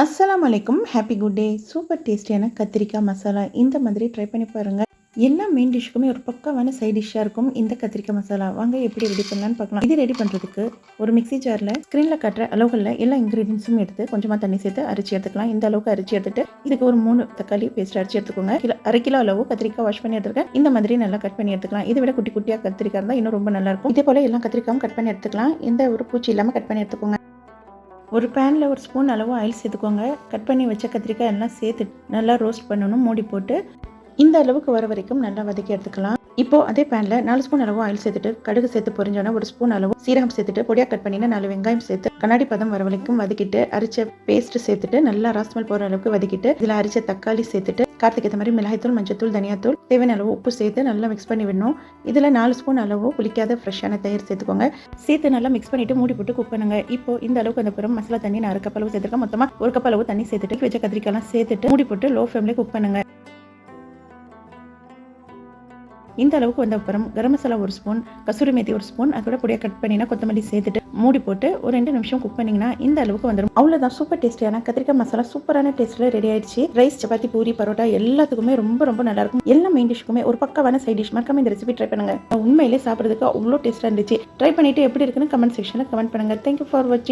அஸ்ஸலாமு அலைக்கும். Happy good day. Super டேஸ்டியான கத்திரிக்காய் மசாலா இந்த மாதிரி ட்ரை பண்ணி பாருங்கள். எல்லா மெயின் டிஷ்க்குமே ஒரு பக்காவான சைட் டிஷ்ஷாக இருக்கும் இந்த கத்திரிக்காய் மசாலா. வாங்க எப்படி ரெடி பண்ணலான்னு பார்க்கலாம். இது ரெடி பண்ணுறதுக்கு ஒரு மிக்ஸி ஜாரில் ஸ்க்ரீனில் காட்டுற அளவுகளில் எல்லா இன்க்ரீடியன்ஸும் எடுத்து கொஞ்சமாக தண்ணி சேர்த்து அரைச்சி எடுத்துக்கலாம். இந்த அளவுக்கு அரைச்சி எடுத்துட்டு இதுக்கு ஒரு 3 தக்காளி பேஸ்ட் அரைச்சி எடுத்துக்கோங்க. அரை கிலோ அளவு கத்திரிக்காய் வாஷ் பண்ணி எடுத்துருக்கேன். இந்த மாதிரி நல்லா கட் பண்ணி எடுத்துக்கலாம். இதை விட குட்டி குட்டியாக கத்திரிக்காய் இருந்தால் இன்னும் ரொம்ப நல்லாயிருக்கும். இதே போல் எல்லா கத்திரிக்காயும் கட் பண்ணி எடுத்துக்கலாம். எந்த ஒரு பூச்சி இல்லாமல் கட் பண்ணி எடுத்துக்கோங்க. ஒரு பேனில் ஒரு ஸ்பூன் அளவு ஆயில் சேர்த்துக்கோங்க. கட் பண்ணி வச்ச கத்திரிக்காய் எல்லாம் சேர்த்து நல்லா ரோஸ்ட் பண்ணணும். மூடி போட்டு இந்த அளவுக்கு வர வரைக்கும் நல்லா வதக்கி எடுத்துக்கலாம். இப்போ அதே பேனில் 4 ஸ்பூன் அளவு ஆயில் சேர்த்துட்டு கடுகு சேர்த்து பொரிஞ்சோன்னா ஒரு ஸ்பூன் அளவு சீரகம் சேர்த்துட்டு பொடியாக கட் பண்ணினா 4 வெங்காயம் சேர்த்து கண்ணாடி பதம் வர வரைக்கும் வதக்கிட்டு அரிச்ச பேஸ்ட் சேர்த்துட்டு நல்லா ராஸ்மல் போகிற அளவுக்கு வதக்கிட்டு இதில் அரிச்ச தக்காளி சேர்த்துட்டு காரத்துக்கு ஏற்ற மாதிரி மிளகாய்த்தூள், மஞ்சத்தூள், தனியாத்தூள், தேவையான அளவு உப்பு சேர்த்து நல்லா மிக்ஸ் பண்ணி விடணும். இதில் 4 ஸ்பூன் அளவு புளிக்காத ஃப்ரெஷ்ஷான தயிர் சேர்த்துக்கோங்க. சேர்த்து நல்லா மிக்ஸ் பண்ணிட்டு மூடி போட்டு குக் பண்ணுங்க. இப்போ இந்த அளவுக்கு அந்த பிறம் மசாலா தண்ணி நான் 1 கப் அளவு சேர்த்துருக்கேன். மொத்தமாக 1 கப் அளவு தண்ணி சேர்த்துட்டு வச்ச கத்திரிக்காய்லாம் சேர்த்துட்டு மூடி போட்டு லோ ஃப்ளேம்லேயே குக் பண்ணுங்க. இந்த அளவுக்கு வந்த அப்புறம் கரம் மசாலா 1 ஸ்பூன், கசூரி மேத்தி 1 ஸ்பூன், அதோட பொடியாக கட் பண்ணினா கொத்தமல்லி சேர்த்துட்டு மூடி போட்டு ஒரு 2 நிமிஷம் குக் பண்ணிங்கன்னா இந்த அளவுக்கு வந்துடும். அவ்வளோதான், சூப்பர் டேஸ்டியான கத்திரிக்காய் மசாலா சூப்பரான டேஸ்ட்டில் ரெடி ஆயிடுச்சு. ரைஸ், சப்பாத்தி, பூரி, பரோட்டா எல்லாத்துக்குமே ரொம்ப ரொம்ப நல்லா இருக்கும். எல்லா மெயின் டிஷ்க்குமே ஒரு பக்காவான சைட் டிஷ். மறக்காம இந்த ரெசிபி ட்ரை பண்ணுங்க. உண்மையிலே சாப்பிட்றதுக்கு அவ்வளோ டேஸ்ட்டாக இருந்துச்சு. ட்ரை பண்ணிட்டு எப்படி இருக்குன்னு கமெண்ட் செக்ஷனில் கமெண்ட் பண்ணுங்க. தேங்க்யூ ஃபார் வாட்சிங்.